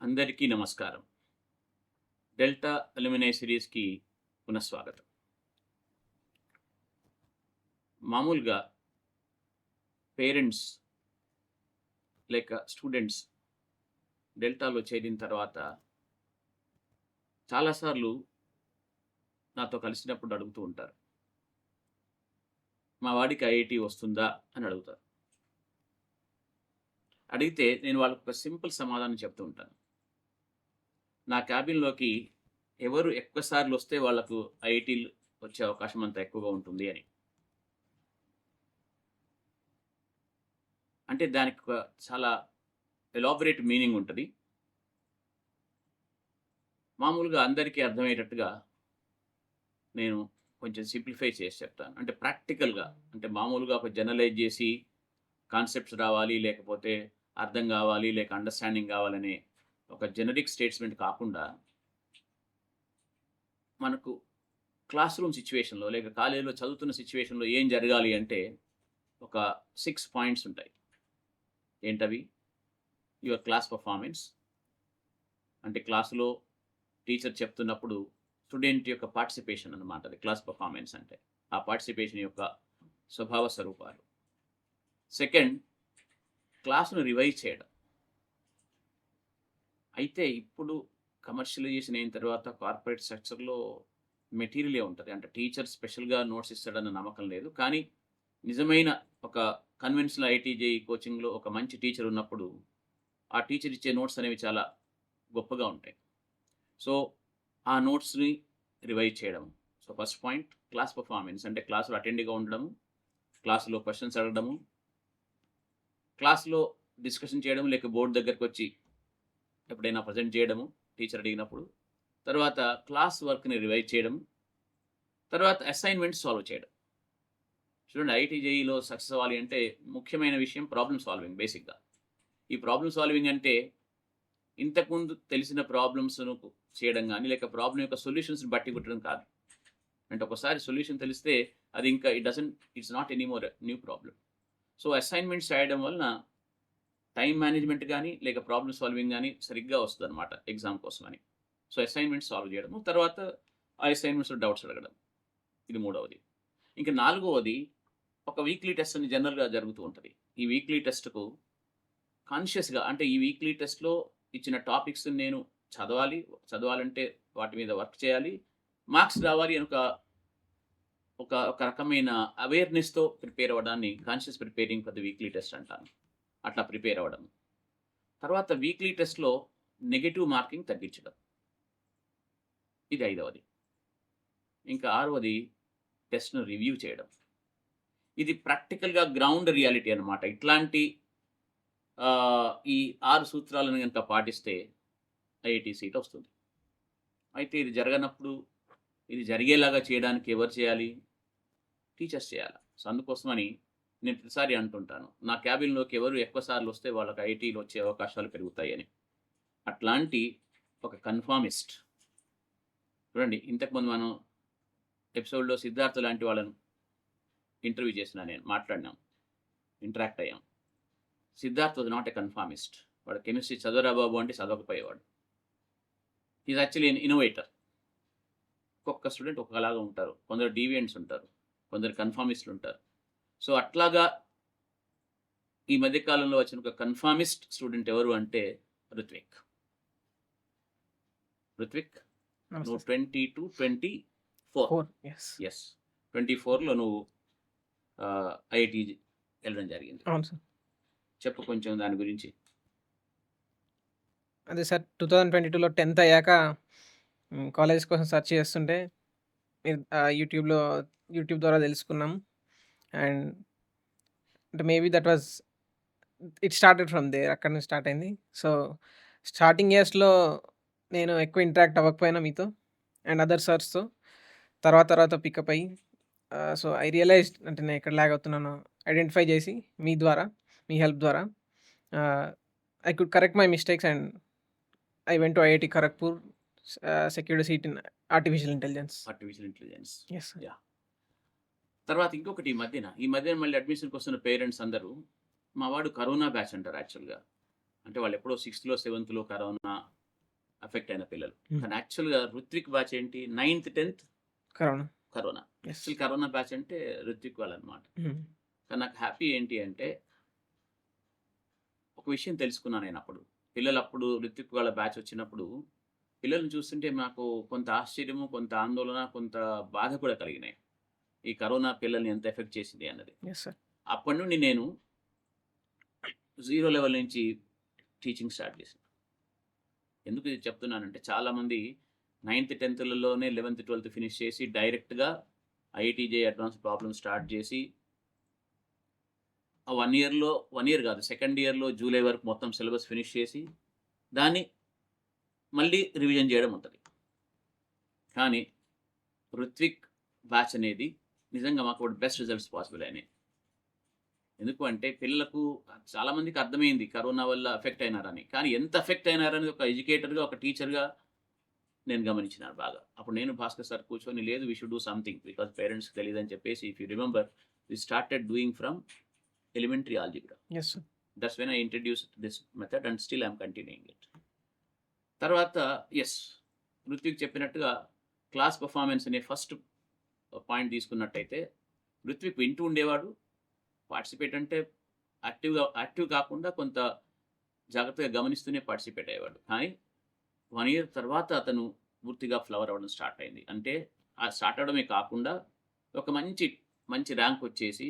అందరికీ నమస్కారం. డెల్టా అలుమినై సిరీస్‌కి పునఃస్వాగతం. మామూలుగా పేరెంట్స్ లేక స్టూడెంట్స్ డెల్టాలో చేరిన తర్వాత చాలా సార్లు నాతో కలిసినప్పుడు అడుగుతూ ఉంటారు. మా వాడికి ఐఐటీ వస్తుందా అని అడుగుతారు. అడిగితే నేను వాళ్ళకి ఒక సింపుల్ సమాధానం చెప్తూ ఉంటాను. నా క్యాబిన్‌లోకి ఎవరు ఎక్కువ సార్లు వస్తే వాళ్ళకు ఐఐటీలు వచ్చే అవకాశం అంత ఎక్కువగా ఉంటుంది అని. అంటే దానికి ఒక చాలా ఎలాబొరేట్ మీనింగ్ ఉంటది. మామూలుగా అందరికీ అర్థమయ్యేటట్టుగా నేను కొంచెం సింప్లిఫై చేసి చెప్తాను. అంటే ప్రాక్టికల్‌గా అంటే మామూలుగా ఒక జనరలైజ్ చేసి కాన్సెప్ట్స్ రావాలి, లేకపోతే అర్థం కావాలి, లేక అండర్‌స్టాండింగ్ కావాలనే ఒక జెనరిక్ స్టేట్స్‌మెంట్ కాకుండా మనకు క్లాస్ రూమ్ సిట్యుయేషన్‌లో లేక కాలేజీలో చదువుతున్న సిట్యుయేషన్‌లో ఏం జరగాలి అంటే ఒక 6 పాయింట్స్ ఉంటాయి. ఏంటవి? యువర్ క్లాస్ పెర్ఫార్మన్స్ అంటే క్లాస్‌లో టీచర్ చెప్తున్నప్పుడు స్టూడెంట్ యొక్క పార్టిసిపేషన్ అన్నమాట. అది క్లాస్ పెర్ఫార్మన్స్ అంటే. ఆ పార్టిసిపేషన్ యొక్క స్వభావ స్వరూపాలు. సెకండ్, క్లాస్‌ను రివైజ్ చేయడం. అయితే ఇప్పుడు కమర్షియలైజేషన్ అయిన తర్వాత కార్పొరేట్ స్ట్రక్చర్‌లో మెటీరియలే ఉంటది. అంటే టీచర్ స్పెషల్‌గా నోట్స్ ఇస్తాడన్న నమ్మకం లేదు. కానీ నిజమైన ఒక కన్వెన్షనల్ ఐటీజేఈ కోచింగ్‌లో ఒక మంచి టీచర్ ఉన్నప్పుడు, ఆ టీచర్ ఇచ్చే నోట్స్ అనేవి చాలా గొప్పగా ఉంటాయి. సో, ఆ నోట్స్‌ని రివైజ్ చేయడం. So, first point class performance అంటే క్లాస్‌లో అటెండ్‌గా ఉండడము, క్లాస్‌లో క్వెషన్స్ అడగడము, క్లాస్‌లో డిస్కషన్ చేయడం, లేక బోర్డ్ దగ్గరకొచ్చి ఎప్పుడైనా ప్రెజెంట్ చేయడము టీచర్ అడిగినప్పుడు. తర్వాత క్లాస్ వర్క్‌ని రివైజ్ చేయడం. తర్వాత అసైన్‌మెంట్స్ సాల్వ్ చేయడం. చూడండి ఐఐటీ-జేఈలో సక్సెస్ అవ్వాలి అంటే ముఖ్యమైన విషయం ప్రాబ్లమ్ సాల్వింగ్ బేసిక్‌గా. ఈ ప్రాబ్లమ్ సాల్వింగ్ అంటే ఇంతకుముందు తెలిసిన ప్రాబ్లమ్స్‌ను చేయడం గాని, లేక ప్రాబ్లమ్ యొక్క సొల్యూషన్స్‌ని బట్టి కొట్టడం కాదు. అంటే ఒకసారి సొల్యూషన్ తెలిస్తే అది ఇంకా it's not anymore new problem. So, assignments రాయడం వలన టైమ్ మేనేజ్‌మెంట్ గాని, లేక ప్రాబ్లమ్ సాల్వింగ్ గాని సరిగ్గా వస్తదనమాట ఎగ్జామ్ కోసమని. సో, అసైన్‌మెంట్స్ సాల్వ్ చేయడము. తర్వాత ఆ అసైన్‌మెంట్స్‌లో డౌట్స్ అడగడం. ఇది మూడవది. ఇంక నాలుగవది ఒక వీక్లీ టెస్ట్ అని జనరల్‌గా జరుగుతూ ఉంటది. ఈ వీక్లీ టెస్ట్‌కు కాన్షియస్‌గా అంటే ఈ వీక్లీ టెస్ట్‌లో ఇచ్చిన టాపిక్స్‌ని నేను చదవాలి. చదవాలంటే వాటి మీద వర్క్ చేయాలి. మార్క్స్ రావాలి అని ఒక రకమైన అవేర్‌నెస్‌తో ప్రిపేర్ అవ్వడాన్ని conscious preparing for the weekly test అంటాను. అట్లా ప్రిపేర్ అవ్వడం. తర్వాత వీక్లీ టెస్ట్‌లో నెగెటివ్ మార్కింగ్ తగ్గించడం. ఇది ఐదవది. ఇంకా ఆరవది టెస్ట్‌ను రివ్యూ చేయడం. ఇది ప్రాక్టికల్‌గా గ్రౌండ్ రియాలిటీ అన్నమాట. ఇట్లాంటి ఈ 6 సూత్రాలను గనుక పాటిస్తే ఐఐటీ సీట్ వస్తుంది. అయితే ఇది జరగనప్పుడు, ఇది జరిగేలాగా చేయడానికి ఎవరు చేయాలి? టీచర్స్ చేయాల. సో, అందుకోసమని నేను ప్రతిసారి అంటుంటాను. నా క్యాబిన్‌లోకి ఎవరు ఎక్కువ సార్లొస్తే వాళ్ళకి ఐఐటీలో వచ్చే అవకాశాలు పెరుగుతాయని. అట్లాంటి ఒక కన్ఫార్మిస్ట్ చూడండి ఇంతకుముందు మనం ఎపిసోడ్‌లో సిద్ధార్థ్ లాంటి వాళ్ళను ఇంటర్వ్యూ చేసినా నేను. మాట్లాడినాం. ఇంటరాక్ట్ అయ్యాం. Siddharth was not a conformist. వాడు కెమిస్ట్రీ చదవరా బాబు అంటే చదవకపోయేవాడు. He is actually an innovator. ఒక్కొక్క స్టూడెంట్ ఒక్కలాగా ఉంటారు. కొందరు డీవియంట్స్ ఉంటారు. కొందరు కన్ఫార్మిస్ట్‌లుంటారు. సో, అట్లాగా ఈ మధ్య కాలంలో వచ్చిన ఒక కన్ఫార్మిస్ట్ స్టూడెంట్ ఎవరు అంటే రుత్విక్. రుత్విక్ నమస్తే నువ్వు సార్. 22, 24 4 యెస్. యెస్. 24లో నువ్వు ఐఐటీ ఎళ్ళడం జరిగింది. అవును సార్. చెప్పు కొంచెం దాని గురించి. అదే సార్ 2022లో 10థ్ అయ్యాక కాలేజెస్ కోసం సెర్చ్ చేస్తుంటే యూట్యూబ్ ద్వారా తెలుసుకున్నాం. అండ్ అంటే maybe that was it started from there అక్కడి నుంచి స్టార్ట్ అయింది. సో, స్టార్టింగ్ ఇయర్స్‌లో నేను ఎక్కువ ఇంటరాక్ట్ అవ్వకపోయినా మీతో అండ్ అదర్ సర్స్‌తో. తర్వాత పికప్ అయ్యి సో, ఐ రియలైజ్డ్ అంటే నేను ఎక్కడ ల్యాగ్ అవుతున్నానో ఐడెంటిఫై చేసి మీ హెల్ప్ ద్వారా ఆహ్, I could correct my mistakes and I went to IIT Kharagpur, secured a seat in artificial intelligence. Artificial intelligence. Yes, sir. Yeah! తర్వాత ఇంకొకటి ఈ మధ్యన మళ్ళీ అడ్మిషన్‌కొస్తున్న పేరెంట్స్ అందరూ మా వాడు కరోనా బ్యాచ్ అంటారు యాక్చువల్‌గా. అంటే వాళ్ళు ఎప్పుడో 6th, 7th కరోనా అఫెక్ట్ అయిన పిల్లలు. హ్మ్. కానీ యాక్చువల్‌గా రుత్విక్ బ్యాచ్ ఏంటి 9th, 10th corona. Corona. Yes. Actual corona batch అంటే రుత్విక్ వాళ్ళనమాట. హ్మ్. కానీ నాకు హ్యాపీ ఏంటి అంటే ఒక విషయం తెలుసుకున్నాను నేనప్పుడు. పిల్లలప్పుడు రుత్విక్ వాళ్ళ బ్యాచ్ వచ్చినప్పుడు పిల్లల్ని చూస్తుంటే నాకు కొంత ఆశ్చర్యము, కొంత ఆందోళన, కొంత బాధ కూడా కలిగినాయి. ఈ కరోనా పిల్లల్ని ఎంత ఎఫెక్ట్ చేసింది అన్నది. Yes sir. అప్పటి నుండి నేను జీరో లెవెల్ నుంచి టీచింగ్ స్టార్ట్ చేశాను. ఎందుకు ఇది చెప్తున్నానంటే చాలామంది 9th, 10th 11th, 12th finish చేసి డైరెక్ట్‌గా ఐఐటీజే అడ్వాన్స్ ప్రాబ్లమ్ స్టార్ట్ చేసి ఆ 1 ఇయర్‌లో 1 ఇయర్ కాదు సెకండ్ ఇయర్‌లో జూలై వరకు మొత్తం సిలబస్ ఫినిష్ చేసి దాన్ని మళ్ళీ రివిజన్ చేయడం ఉంటది. కానీ రుత్విక్ బ్యాచ్ అనేది నిజంగా మాకు బెస్ట్ రిజల్ట్స్ పాసిబుల్ అయినాయి. ఎందుకు అంటే పిల్లలకు చాలామందికి అర్థమైంది కరోనా వల్ల ఎఫెక్ట్ అయినారని. కానీ ఎంత ఎఫెక్ట్ అయినారని ఒక ఎడ్యుకేటర్‌గా, ఒక టీచర్‌గా నేను గమనించినాను బాగా. అప్పుడు నేను భాస్కర్ సార్ కూర్చొని లేదు we should do something because పేరెంట్స్‌కి తెలీదని చెప్పేసి if you remember we started doing from elementary algebra. Yes sir. That's when I introduced this method and still I am continuing it. తర్వాత రుత్విక్ చెప్పినట్టుగా క్లాస్ పెర్ఫార్మెన్స్ అనే first point తీసుకున్నట్టయితే రుత్విక్ వింటూ ఉండేవాడు. Participate అంటే యాక్టివ్ కాకుండా కొంత జాగ్రత్తగా గమనిస్తూనే పార్టిసిపేట్ అయ్యేవాడు. కానీ 1 ఇయర్ తర్వాత అతను పూర్తిగా ఫ్లవర్ అవ్వడం స్టార్ట్ అయింది. అంటే ఆ స్టార్ట్ అవ్వడమే కాకుండా ఒక మంచి ర్యాంక్ వచ్చేసి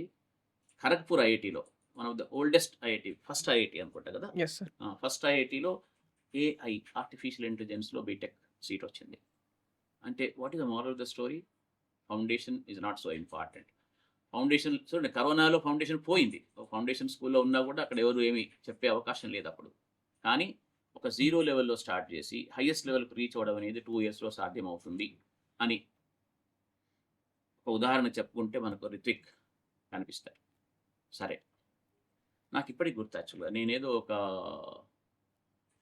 ఖరగ్పూర్ ఐఐటీలో one of the oldest IIT, first IIT అనుకుంటా కదా! Yes sir. ఫస్ట్ ఐఐటీలో ఏఐ ఆర్టిఫిషియల్ ఇంటెలిజెన్స్‌లో బీటెక్ సీట్ వచ్చింది. అంటే what is the moral of the story? Foundation is not so important. Foundation చూడండి కరోనాలో ఫౌండేషన్ పోయింది. ఫౌండేషన్ స్కూల్‌లో ఉన్నా కూడా అక్కడ ఎవరు ఏమి చెప్పే అవకాశం లేదు అప్పుడు. కానీ ఒక జీరో లెవెల్‌లో స్టార్ట్ చేసి హైయెస్ట్ లెవెల్‌కి రీచ్ అవ్వడం అనేది 2 ఇయర్స్‌లో సాధ్యమవుతుంది అని ఒక ఉదాహరణ చెప్పుకుంటే మనకు రిత్విక్ కనిపిస్తాడు. సరే. నాకు ఇప్పటికి గుర్తు యాక్చువల్‌గా నేనేదో ఒక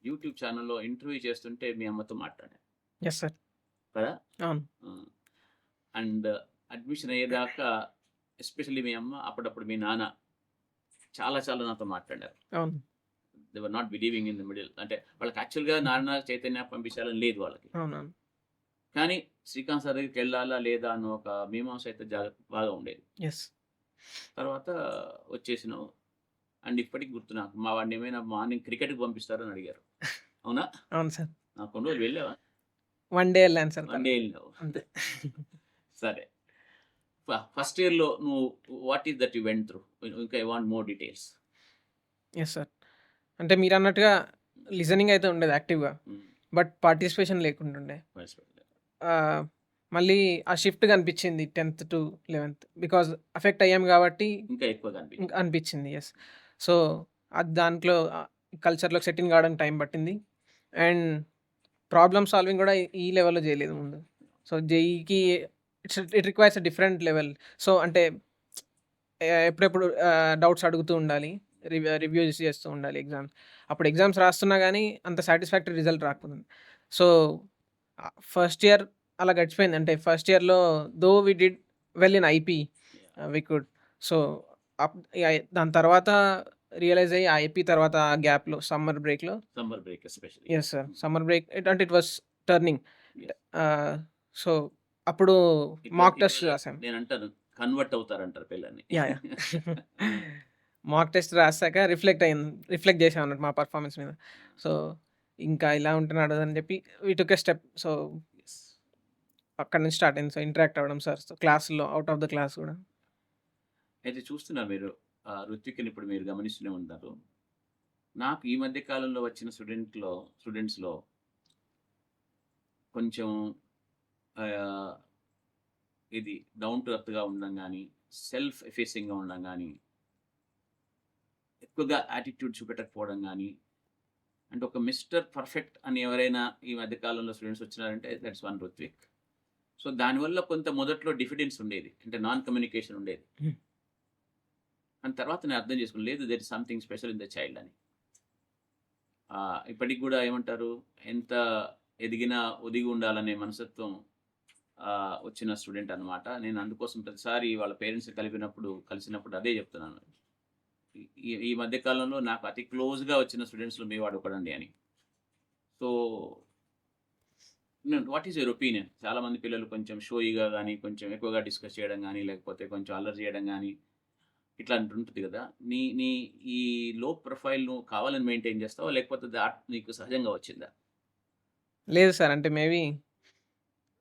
యూట్యూబ్ ఛానెల్‌లో ఇంటర్వ్యూ చేస్తుంటే మీ అమ్మతో మాట్లాడాను. Yes sir. కదా! అవును. అండ్ అడ్మిషన్ అయ్యేదాకా ఎస్పెషల్లీ మీ అమ్మ, అప్పుడప్పుడు మీ నాన్న చాలా నాతో మాట్లాడారు. అవును. They were not believing in the middle. అంటే వాళ్ళకి యాక్చువల్‌గా నాన్న చైతన్య పంపించాలని లేదు వాళ్ళకి. అవునవును. కానీ శ్రీకాంత్ సార్ దగ్గరికి వెళ్ళాలా లేదా అన్న ఒక మీమాంస అయితే బాగా ఉండేది. యెస్. తర్వాత వచ్చేసినావు. అండ్ ఇప్పటికి గుర్తు నాకు. మా వాడిని ఏమైనా మార్నింగ్ క్రికెట్‌కి పంపిస్తారని అడిగారు. అవునా? అవును సార్. కొన్ని రోజులు వెళ్ళావా? 1 డే ఎళ్ళాను సార్. వన్ డే వెళ్ళావు. అంతే. సరే. ఫస్ట్ ఇయర్‌లో నువ్వు what is that you went through? ఇంకా I want more details. Yes sir. అంటే మీరన్నట్టుగా లిజనింగ్ అయితే ఉండేది యాక్టివ్‌గా. బట్ పార్టిసిపేషన్ లేకుంటుండే. మళ్ళీ ఆ షిఫ్ట్ కనిపించింది 10th to 11th because affect అయ్యాం కాబట్టి ఇంకా ఎక్కువగా అనిపించింది. అనిపించింది. యెస్. సో, అది దాంట్లో కల్చర్‌లోకి సెట్ ఇన్ కావడానికి టైం పట్టింది. అండ్ ప్రాబ్లమ్ సాల్వింగ్ కూడా ఈ లెవెల్‌లో చేయలేదు ముందు. సో, జేఈకి it requires a different level. So, అంటే ఎప్పుడెప్పుడు డౌట్స్ అడుగుతూ ఉండాలి. రివ్యూస్ చేస్తూ ఉండాలి ఎగ్జామ్స్. అప్పుడు ఎగ్జామ్స్ రాస్తున్నా గానీ అంత సాటిస్ఫాక్టరీ రిజల్ట్ రాకపోతుంది. సో, ఫస్ట్ ఇయర్ అలా గడిచిపోయింది. అంటే ఫస్ట్ ఇయర్‌లో we did well in IP we could. So, దాని తర్వాత రియలైజ్ అయ్యి ఐపీ తర్వాత గ్యాప్‌లో summer break especially. Yes sir. Summer break it was turning. So, అప్పుడు మాక్ టెస్ట్ రాసాం. నేనంటాను కన్వర్ట్ అవుతారంటారు పిల్లల్ని. యాహ్! మాక్ టెస్ట్ రాసాక రిఫ్లెక్ట్ చేసామన్నట్టు మా పర్ఫార్మెన్స్ మీద. సో, ఇంకా ఇలా ఉంటే నడవదని చెప్పి వి టుక్ ఎ స్టెప్. సో, అక్కడి నుంచి స్టార్ట్ అయింది. సో, ఇంటరాక్ట్ అవ్వడం సార్స్‌తో క్లాస్‌లో అవుట్ ఆఫ్ ద క్లాస్ కూడా. అయితే చూస్తున్నారు మీరు రుత్విక్‌ని ఇప్పుడు మీరు గమనిస్తూనే ఉంటారు. నాకు ఈ మధ్య కాలంలో వచ్చిన స్టూడెంట్స్‌లో కొంచెం ఆహ్, ఇది డౌన్ టు ఎర్త్‌గా ఉండడం గానీ, సెల్ఫ్ ఎఫేసింగ్‌గా ఉండడం గానీ, ఎక్కువగా యాటిట్యూడ్ చూపెట్టకపోవడం గానీ, అంటే ఒక మిస్టర్ పర్ఫెక్ట్ అని ఎవరైనా ఈ మధ్య కాలంలో స్టూడెంట్స్ వచ్చినారంటే దట్స్ వన్ రుత్విక్. సో, దానివల్ల కొంత మొదట్లో డిఫిడెన్స్ ఉండేది. అంటే నాన్ కమ్యూనికేషన్ ఉండేది. హ్మ్. అండ్ తర్వాత నేను అర్థం చేసుకున్నాను. లేదు there is something special in the child అని. ఇప్పటికి కూడా ఏమంటారు, ఎంత ఎదిగినా ఒదిగి ఉండాలనే మనస్తత్వం వచ్చిన స్టూడెంట్ అనమాట. నేను అందుకోసం ప్రతిసారి వాళ్ళ పేరెంట్స్‌ని కలిసినప్పుడు అదే చెప్తున్నాను. ఈ మధ్య కాలంలో నాకు అతి క్లోజ్‌గా వచ్చిన స్టూడెంట్స్‌లో మీ వాడు ఒకడండి అని. So, what is your opinion? చాలామంది పిల్లలు కొంచెం షోయిగా గాని, కొంచెం ఎక్కువగా డిస్కస్ చేయడం గాని, లేకపోతే కొంచెం అల్లరి చేయడం గాని, ఇట్లాంటిది ఉంటుంది కదా! నీ నీ ఈ లో ప్రొఫైల్ నువ్వు కావాలని మెయింటైన్ చేస్తావా? లేకపోతే నీకు సహజంగా వచ్చిందా? లేదు సార్. అంటే మేబీ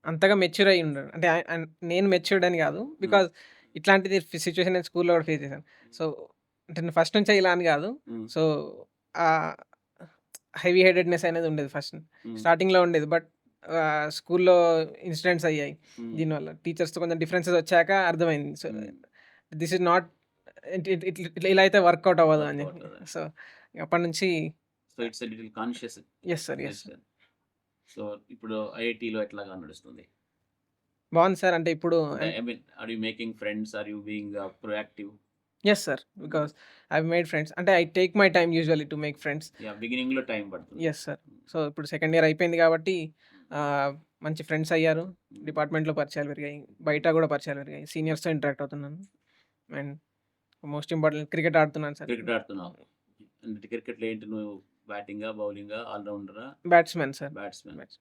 అంతగా మెచ్యూర్ అయ్యి ఉండడు. అంటే నేను మెచ్యూర్డ్ అని కాదు. హ్మ్. బికాజ్ ఇట్లాంటిది సిట్యుయేషన్ నేను స్కూల్‌లో కూడా ఫేస్ చేశాను. సో, అంటే నేను ఫస్ట్ నుంచే ఇలా అని కాదు. హ్మ్. సో, ఆహ్, హెవీ హెడెడ్‌నెస్ అనేది ఉండేది ఫస్ట్. హ్మ్. స్టార్టింగ్‌లో ఉండేది. బట్ స్కూల్‌లో ఇన్సిడెంట్స్ అయ్యాయి. హ్మ్. దీనివల్ల టీచర్స్‌తో కొంచెం డిఫరెన్సెస్ వచ్చాక అర్థమైంది. సో, హ్మ్. దిస్ ఈస్ నాట్ ఇట్లా ఇలా అయితే వర్కౌట్ అవ్వదు అని వర్కౌట్ చెప్పి. అవ్వదని. సో, అప్పటినుంచి so, it's a little conscious yes sir. Yes. Decision. So, ఇప్పుడు ఐఐటీలో ఎట్లాగా నడుస్తుంది? బావుంది సార్. అంటే ఇప్పుడు అంటే I mean are you making friends? Are you being proactive? Yes sir. Because I made friends. అంటే I take my time usually to make friends. Yeah! బిగినింగ్‌లో టైం పడుతుంది. Yes sir. సో, ఇప్పుడు సెకండ్ ఇయర్ అయిపోయింది కాబట్టి మంచి friends అయ్యారు. హ్మ్. డిపార్ట్మెంట్‌లో పరిచయాలు పెరిగాయి. బయట కూడా పరిచయాలు పెరిగాయి. సీనియర్స్‌తో ఇంటరాక్ట్ అవుతున్నాను. అండ్ మోస్ట్ ఇంపార్టెంట్ క్రికెట్ ఆడుతున్నాను సార్. క్రికెట్ ఆడుతున్నావు. అంటే క్రికెట్‌లో ఏంటి నువ్వు బ్యాటింగా? బౌలింగా? ఆల్ రౌండరా? Batsmen sir. Batsman. Bats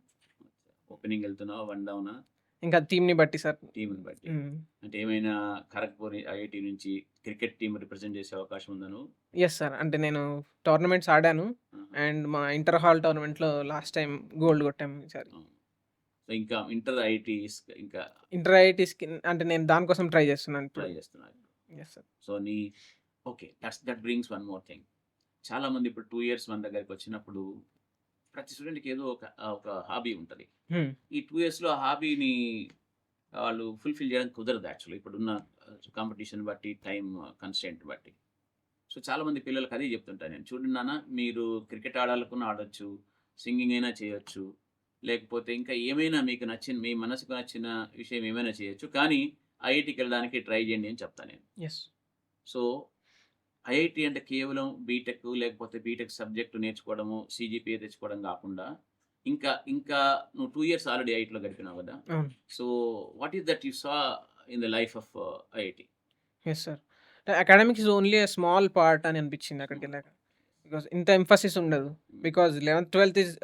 opening ఎళ్తున్నావా? వన్ డౌనా? ఇంకా టీమ్‌ని బట్టి సార్. టీమ్‌ని బట్టి. హ్మ్. అంటే ఏమైనా ఖరగ్‌పూర్ ఐఐటీ నుంచి క్రికెట్ టీమ్ రిప్రజెంట్ చేసే అవకాశం ఉందా నువ్వు? Yes sir. అంటే నేను టోర్నమెంట్స్ ఆడాను. ఆహా! అండ్ మా ఇంటర్ హాల్ టోర్నమెంట్‌లో లాస్ట్ టైమ్ గోల్డ్ కొట్టాము ఈసారి. అవును. సో, ఇంకా ఇంటర్ ఐఐటీస్ ఇంకా ఇంటర్ ఐఐటీస్‌కి అంటే నేను దానికోసం ట్రై చేస్తున్నాను ఇప్పుడు. ట్రై చేస్తున్నారు. Yes sir. So, okay. That brings one more thing. చాలామంది ఇప్పుడు 2 ఇయర్స్ మన దగ్గరికొచ్చినప్పుడు ప్రతి స్టూడెంట్‌కి ఏదో ఒక హాబీ ఉంటది. హ్మ్. ఈ 2 ఇయర్స్‌లో ఆ హాబీని వాళ్ళు ఫుల్‌ఫిల్ చేయడానికి కుదరదు యాక్చువల్లీ. ఇప్పుడున్న కాంపిటీషన్ బట్టి, టైమ్ కన్‌స్ట్రెయింట్ బట్టి. సో, చాలామంది పిల్లలకి అదే చెప్తుంటాను నేను. చూడండి నాన్న మీరు క్రికెట్ ఆడాలనుకున్న ఆడొచ్చు. సింగింగ్ అయినా చేయొచ్చు. లేకపోతే ఇంకా ఏమైనా మీకు నచ్చిన మీ మనసుకు నచ్చిన విషయం ఏమైనా చేయొచ్చు. కానీ ఐఐటీకెళ్ళడానికి ట్రై చేయండి అని చెప్తా నేను. యెస్. సో, ఐఐటీ అంటే కేవలం బీటెక్ లేకపోతే బీటెక్ సబ్జెక్ట్ నేర్చుకోవడము, సీజీపీఏ తెచ్చుకోవడం గాకుండా, ఇంకా నువ్వు 2 ఇయర్స్ ఆల్రెడీ ఐఐటీలో గడిపినావు గదా! అవును. So, what is that you saw in the life of IIT? Yes sir. Academics is only a small part అని అనిపించింది అక్కడికెళ్ళాక. బికాజ్ ఇంత ఎంఫసిస్ ఉండదు. బికాజ్ 11th, 12th ఈస్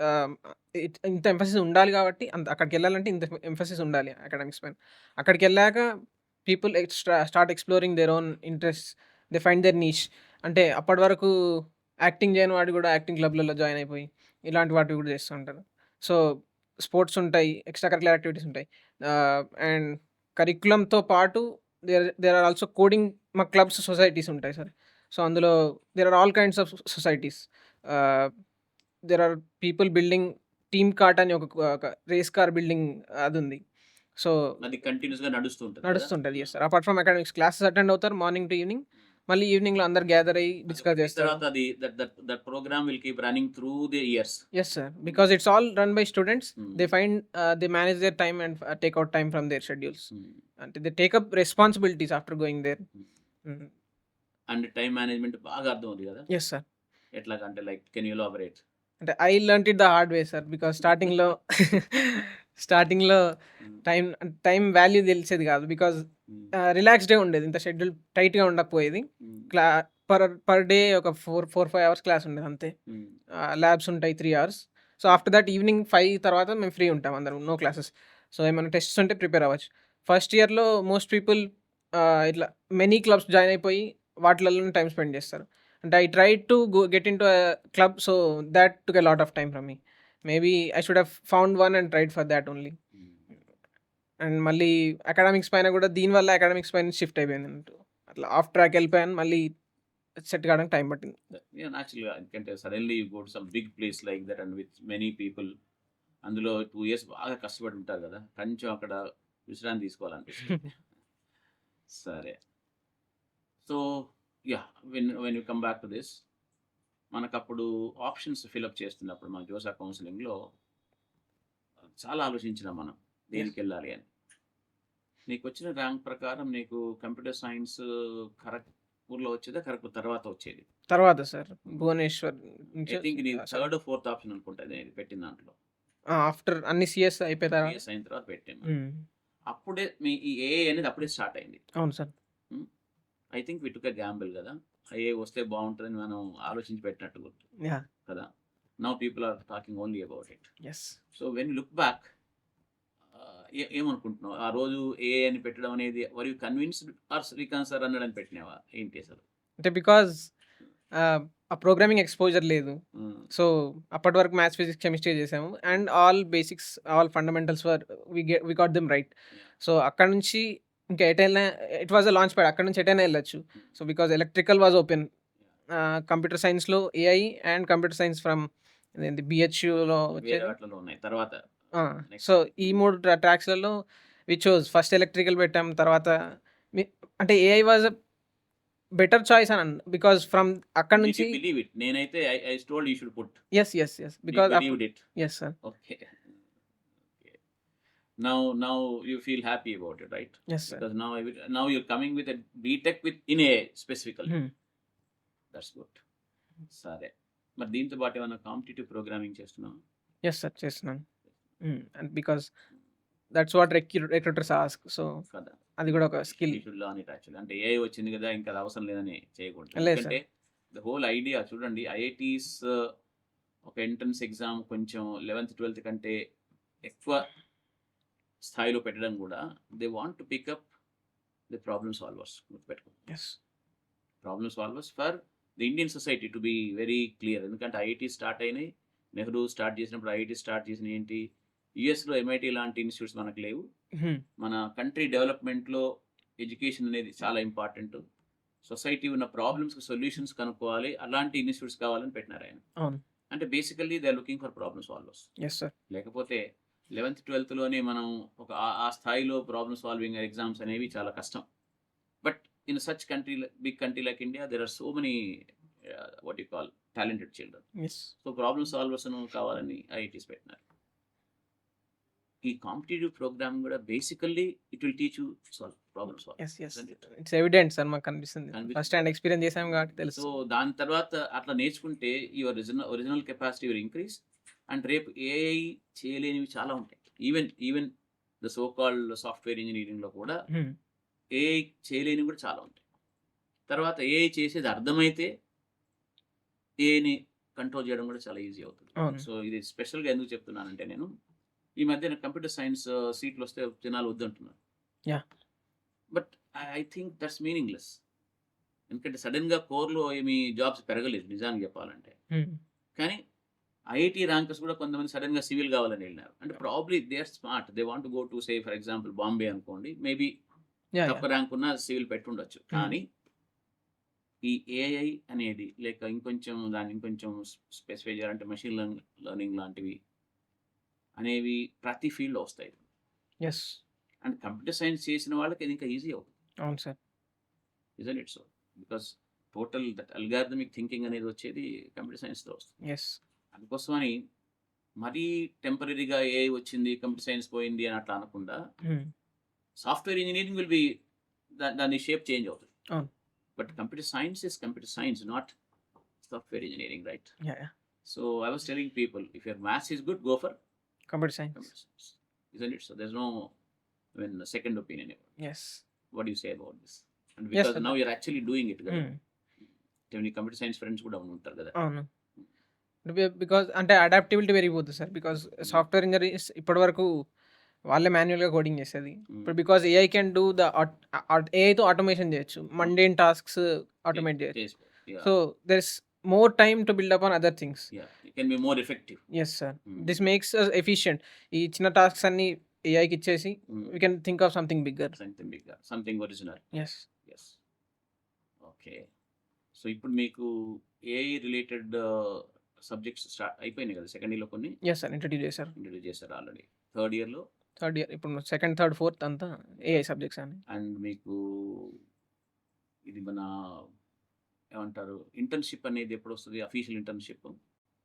ఇంత ఎంఫసిస్ ఉండాలి కాబట్టి అక్కడికెళ్ళాలంటే ఇంత ఎంఫసిస్ ఉండాలి అకాడమిక్స్ పైన. అక్కడికెళ్ళాక people start exploring their own interests. They find their niche. అంటే అప్పటి వరకు యాక్టింగ్ చేయని వాడు కూడా యాక్టింగ్ క్లబ్‌లలో జాయిన్ అయిపోయి ఇలాంటి వాటివి కూడా చేస్తూ ఉంటారు. సో, స్పోర్ట్స్ ఉంటాయి. ఎక్స్‌ట్రా కరిక్యులర్ యాక్టివిటీస్ ఉంటాయి. అండ్ కరిక్యులమ్‌తో పాటు there are also coding clubs, societies ఉంటాయి సార్. సో, అందులో there are all kinds of societies. Ah, there are people building team kart అని ఒక రేస్ కార్ బిల్డింగ్ అదుంది. సో, అది కంటిన్యూయస్‌గా నడుస్తూ ఉంటది కదా! నడుస్తుంటది. Yes sir. Apart from academics classes attend అవుతారు మార్నింగ్ టు ఈవినింగ్. మళ్ళీ ఈవినింగ్‌లో అందరూ గ్యాదర్ అయ్యి అది డిస్కస్ ఒకటి చేస్తారు. తర్వాత అది that programme will keep running through the years. Yes sir. Because it's all run by students. Hmm. They manage their time and take out time from their schedules. Hmm. అంటే they take up responsibilities after going there. Hmm. Hmm. And time management బాగా అర్థమవుద్ది గదా! Yes sir. ఎట్లాగంటే like can you elaborate? అంటే I learnt it the hard way sir. Because స్టార్టింగ్‌లో hmm. Time value తెలిసేది కాదు. Because హ్మ్. రిలాక్స్‌డే ఉండేది. ఇంత షెడ్యూల్ టైట్‌గా ఉండకపోయేది. హ్మ్. క్లా పర్ డే ఒక 4, 5 అవర్స్ క్లాస్ ఉండేది అంతే. హ్మ్. ల్యాబ్స్ ఉంటాయి 3 hours. So, after that evening 5 తర్వాత మేము ఫ్రీ ఉంటాం అందరం. No classes. సో, ఏమైనా టెస్ట్స్ ఉంటే ప్రిపేర్ అవ్వచ్చు. ఫస్ట్ ఇయర్‌లో మోస్ట్ పీపుల్ ఇట్లా మెనీ క్లబ్స్ జాయిన్ అయిపోయి వాటిలలోనే టైమ్ స్పెండ్ చేస్తారు. అంటే I tried to get into a club. So, thought took a lot of time from me. Maybe I should have found one and tried for thought only. Hmm. And మళ్ళీ academics పైన కూడా దీనివల్ల academics పైన shift అయిపోయింది. అట్లా of track వెళ్ళిపోయాను. మళ్ళీ set కావడానికి టైం పట్టింది. Yeah, naturally, ఎందుకంటే suddenly you go to some big place like that and with many people అందులో 2 ఇయర్స్ బాగా కష్టపడి ఉంటారు గదా! కొంచెం అక్కడ విశ్రాంతి తీసుకోవాలనిపిస్తది. సరే. So, yeah! When you come back to this మనకప్పుడు ఆప్షన్స్ ఫిలప్ చేస్తున్నప్పుడు మన జోసా కౌన్సెలింగ్‌లో చాలా ఆలోచించినాం మనం. యెస్. దేనికెళ్ళాలి అని. నీకొచ్చిన ర్యాంక్ ప్రకారం నీకు కంప్యూటర్ సైన్స్ ఖరగ్‌పూర్‌లో వచ్చేదా? ఖరగ్‌పూర్ తర్వాత వచ్చేది? తర్వాత సార్ భువనేశ్వర్ నుంచి ఐ థింక్ నీది సార్. థర్డ్, ఫోర్త్ ఆప్షన్ అనుకుంటా నేను పెట్టిన దాంట్లో. ఆఫ్టర్ అన్ని సీఎస్ అయిపోయిన తర్వాత. సీఎస్ అయిన తర్వాత పెట్టాము. హ్మ్. అప్పుడే మీ ఈ ఏఐ అనేది అప్పుడే స్టార్ట్ అయింది. అవును sir. Hmm. I think we took a gamble గదా! ఐఏ వస్తే బాగుంటుందని మనం ఆలోచించి పెట్టినట్టు గుర్తు యాహ్! కదా. Now people are talking only about it. Yes. So when look back ఏమనుకుంటున్నావు ఆ రోజు ఏఐ అని పెట్టడం అనేది? Were you convinced or Srikanth sir అన్నాడని పెట్టినావా ఏంటి అసలు? అంటే బికాజ్ ఆ ప్రోగ్రామింగ్ ఎక్స్‌పోజర్ లేదు. ఉమ్, సో, అప్పటి వరకు మ్యాథ్స్, ఫిజిక్స్, కెమిస్ట్రీ చేసాము. And all basics, all fundamentals we got them right. yeah, so, అక్కడి నుంచి ఇంకా ఎటైనా it was a launch pad. అక్కడి నుంచి ఎటైనా ఎళ్ళొచ్చు. So, because electrical was open. Computer సైన్స్‌లో AI and computer science from ఇదేంటి బీహెచ్‌యూలో వేరే వచ్చేది. వాటిలో ఉన్నాయి తర్వాత. ఆ! నెక్స్ట్ సో, ఈ 3 ట్రాక్స్‌లలో వి చోజ్. ఫస్ట్ ఎలక్ట్రికల్ పెట్టాం. తర్వాత మి అంటే AI was a better choice అని బికాజ్ ఫ్రమ్ అక్కడి డిడ్ నుంచి యూ బిలీవ్ ఇట్? నేనైతే I told you should put. Yes. Because believed it. Yes sir. Okay. Now you feel happy about it, right? Yes sir. Because now you're coming with a BTech with in AI specifically. హ్మ్. That's good. సరే. మరి దీంతో పాటు ఏమైనా competitive programming చేస్తున్నావా? Yes sir. చేస్తున్నాను. And because that's what recruiters ask. So, కదా. అది కూడా ఒక skill. You should learn it actually. అంటే ఏఐ వచ్చింది కదా ఇంకా అది అవసరం లేదని చేయకూడదు. లేదు ఎందుకంటే ద హోల్ ఐడియా చూడండి, ఐఐటీస్ ఒక ఎంట్రన్స్ ఎగ్జామ్ కొంచెం 11th 12th కంటే ఎక్కువ స్థాయిలో పెట్టడం కూడా they want to pick up the problem solvers. గుర్తుపెట్టుకో, yes. Problem solvers for the Indian society to be very clear. ఎందుకంటే ఐఐటీ స్టార్ట్ అయినాయి, నెహ్రూ స్టార్ట్ చేసినప్పుడు ఐఐటీ స్టార్ట్ చేసిన ఏంటి, యుఎస్లో ఎంఐటీ లాంటి ఇన్స్టిట్యూట్స్ మనకు లేవు. మన కంట్రీ డెవలప్మెంట్లో ఎడ్యుకేషన్ అనేది చాలా ఇంపార్టెంట్. సొసైటీ ఉన్న ప్రాబ్లమ్స్కి సొల్యూషన్స్ కనుక్కోవాలి, అలాంటి ఇన్స్టిట్యూట్స్ కావాలని పెట్టినారు ఆయన. అవును. అంటే basically they are looking for problem solvers. Yes sir. లేకపోతే 11th 12thలోనే మనం ఒక ఆ స్థాయిలో ప్రాబ్లమ్ సాల్వింగ్ ఎగ్జామ్స్ అనేవి చాలా కష్టం. But in such country, big country like India, there are so many what you call talented children. Yes. So problem solvers కావాలని IITs పెట్టినారు. ఈ కాంపిటేటివ్ ప్రోగ్రామ్ కూడా basically it will teach you solve problem solve. Yes. It's evident sir, మాకు కనిపిస్తుంది. First hand experience చేసాం కాబట్టి తెలుసు. So దాని తర్వాత అట్లా నేర్చుకుంటే your original capacity will increase. And రేపు ఏఐ చేయలేనివి చాలా ఉంటాయి. Even the so called software ఇంజనీరింగ్లో కూడా ఏఐ చేయలేనివి కూడా చాలా ఉంటాయి. తర్వాత ఏఐ చేసేది అర్థమైతే ఏఐని కంట్రోల్ చేయడం కూడా చాలా ఈజీ అవుతుంది. అవును. సో ఇది స్పెషల్గా ఎందుకు చెప్తున్నానంటే, నేను ఈ మధ్యన కంప్యూటర్ సైన్స్ సీట్లు వస్తే జనాలు వద్దంటున్నారు. Yeah. But I think that's meaningless. ఎందుకంటే సడన్గా కోర్లో ఏమి జాబ్స్ పెరగలేదు నిజానికి చెప్పాలంటే. కానీ ఐఐటీ ర్యాంకర్స్ కూడా కొంతమంది సడన్గా సివిల్ కావాలని వెళ్ళినారు. అంటే probably they are smart, they want go to say for example Bombay అనుకోండి, మేబీ తక్కువ ర్యాంక్ ఉన్న సివిల్ పెట్టుండొచ్చు. కానీ ఈ ఏఐ అనేది లేక దాన్ని ఇంకొంచెం స్పెసిఫై చేయాలంటే మెషిన్ లెర్నింగ్ లాంటివి అనేవి ప్రతి ఫీల్డ్లో వస్తాయి. యెస్. అండ్ కంప్యూటర్ సైన్స్ చేసిన వాళ్ళకి ఇది ఇంకా ఈజీ అవుతుంది. అవును sir. Isn't it so? Because total that algorithmic thinking అనేది వచ్చేది కంప్యూటర్ సైన్స్లో వస్తుంది. యెస్. అందుకోసమని మరీ టెంపరీగా ఏఐ వచ్చింది కంప్యూటర్ సైన్స్ పోయింది అని అట్లా అనకుండా, సాఫ్ట్వేర్ ఇంజనీరింగ్ విల్ బి దాని షేప్ చేంజ్ అవుతుంది. అవును. But computer science is computer science, not software engineering, right? Yeah. So I was telling people, if your maths is good, go for computer science. computer science. Isn't it? So there's no second opinion about it. Yes. What do you say about this? And Yes, because sir. now you're actually doing it కదా. Hmm. కొన్ని computer science friends కూడా ఉంటారు కదా. అవును. Because అంటే adaptability పెరిగిపోతుంది sir. Because software engineers ఇప్పటివరకు వాళ్ళే మాన్యువల్గా కోడింగ్ చేసేది. ఇప్పుడు బికాజ్ ఏఐ కెన్ డూ ఏఐతో ఆటోమేషన్ చేయొచ్చు, మండేన్ టాస్క్స్ ఆటోమేట్ చేయొచ్చు. So there is more time to build up on other things. It can be more effective. Yes sir. This makes efficient. ఈ చిన్న టాస్క్స్ అన్ని ఏఐకి ఇచ్చేసి we can think of something bigger. Something original. Yes. Okay. So ఇప్పుడు మీకు AI related subjects start అయిపోయినాయి కదా second ఇయర్లో, కొన్ని ఎస్ సార్. ఇంట్రడ్యూస్ చేశారు ఆల్రెడీ. థర్డ్ ఇయర్లో ఇప్పుడు సెకండ్, థర్డ్, ఫోర్త్ అంతా ఏఐ సబ్జెక్ట్స్ అని. అండ్ మీకు ఇది మన ఏమంటారు ఇంటర్న్షిప్ అనేది ఎప్పుడు వస్తుంది? అఫీషియల్ ఇంటర్న్షిప్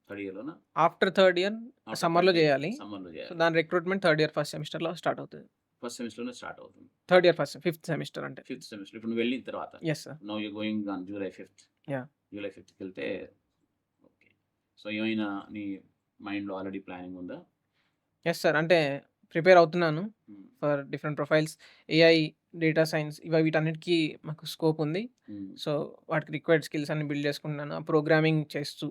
థర్డ్ ఇయర్లోనా? ఆఫ్టర్ థర్డ్ ఇయర్ సమ్మర్లో చేయాలి. సమ్మర్లో సో చేయాలి. దాని రిక్రూట్మెంట్ థర్డ్ ఇయర్ ఫస్ట్ సెమిస్టర్లో స్టార్ట్ అవుతుంది. ఫస్ట్ సెమిస్టర్లోనే స్టార్ట్ అవుతుంది. థర్డ్ ఇయర్ ఫిఫ్త్ సెమిస్టర్ అంటే. ఫిఫ్త్ సెమిస్టర్ ఇప్పుడు నువ్వు వెళ్ళిన తర్వాత. Yes sir. Now you going on July 5th. Yeah. July 5th వెళ్తే ఓకే. సో ఏమైనా నీ మైండ్లో ఆల్రెడీ ప్లానింగ్ ఉందా? Yes sir. అంటే ప్రిపేర్ అవుతున్నాను for different profiles. AI data science వీటన్నిటికి మాకు స్కోప్ ఉంది. హ్మ్. సో, వాటికి రిక్వైర్డ్ స్కిల్స్ అన్ని బిల్డ్ చేసుకుంటున్నాను. ప్రోగ్రామింగ్ చేస్తూ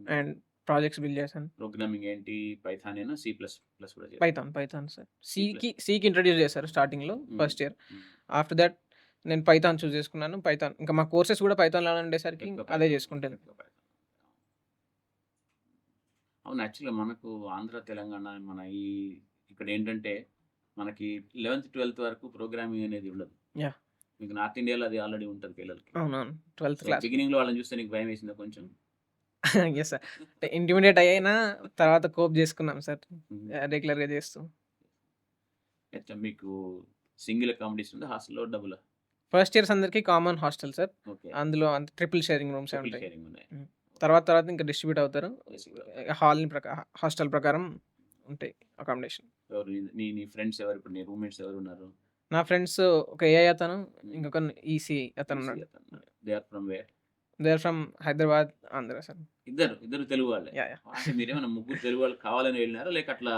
హ్మ్. అండ్ ప్రాజెక్ట్స్ బిల్డ్ చేశాను. ప్రోగ్రామింగ్ ఏంటి? పైథానేనా? సి ప్లస్ ప్లస్ కూడా చేసారా? Python sir. C plus. సీకి ఇంట్రొడ్యూస్ చేశారు స్టార్టింగ్‌లో hmm. First year. Hmm. After that నేను పైథాన్ చూజ్ చేసుకున్నాను. ఇంకా మా కోర్సెస్ కూడా పైథాన్‌లోనే ఉండేసరికి ఎక్కువ అదే పైథాన్. చేసుకుంటాను. ఎక్కువ పైథాన్. అవును. యాక్చువల్‌గా మనకు ఆంధ్ర, తెలంగాణ ఇక్కడేంటంటే మనకి 11థ్, 12థ్ వరకు ప్రోగ్రామింగ్ అనేది ఉండదు. యాహ్! మీకు నార్త్ ఇండియాలో అది ఆల్రెడీ ఉంటది పిల్లలకి. అవునవును. 12థ్ సో, క్లాస్‌లో. బిగినింగ్‌లో వాళ్ళని చూస్తే నీకు భయమేసిందా కొంచెం? Yes sir. అంటే ఇంటిమిడేట్ అయ్యినా తర్వాత కోప్ చేసుకున్నాం సార్. హ్మ్. రెగ్యులర్‌గా చేస్తూ. ఎట్లా మీకు సింగిల్ అకామిడేషన్ ఉందా? హాస్టల్‌లో డబులా? ఫస్ట్ ఇయర్స్ అందరికి కామన్ హాస్టల్ సార్. ఓకే. అందులో ట్రిపుల్ షేరింగ్ రూమ్సే ట్రిపుల్ ఉంటాయి. షేరింగ్ ఉన్నాయి. హ్మ్. తర్వాత ఇంకా డిస్ట్రిబ్యూట్ అవుతారు. డిస్ట్రిబ్యూట్. హాస్టల్ ప్రకారం ఉంటాయి అకామిడేషన్. ఎవరు నీ ఫ్రెండ్స్ ఎవరు? ఇప్పుడు నీ రూమ్‌మేట్స్ ఎవరున్నారు? నా ఫ్రెండ్స్ ఒక ఏఐ అతను, హ్మ్. ఇంకొకను ఈసీ ఈసీ అతనున్నాడు. అతనున్నాడు. They are from where? They are from Hyderabad, Andhra sir. ఇద్దరు తెలుగు వాళ్ళే. యాహ్! అంటే మీరేమన్నా ముగ్గురు తెలుగు వాళ్ళు కావాలని వెళ్ళినారా? లేక అట్లా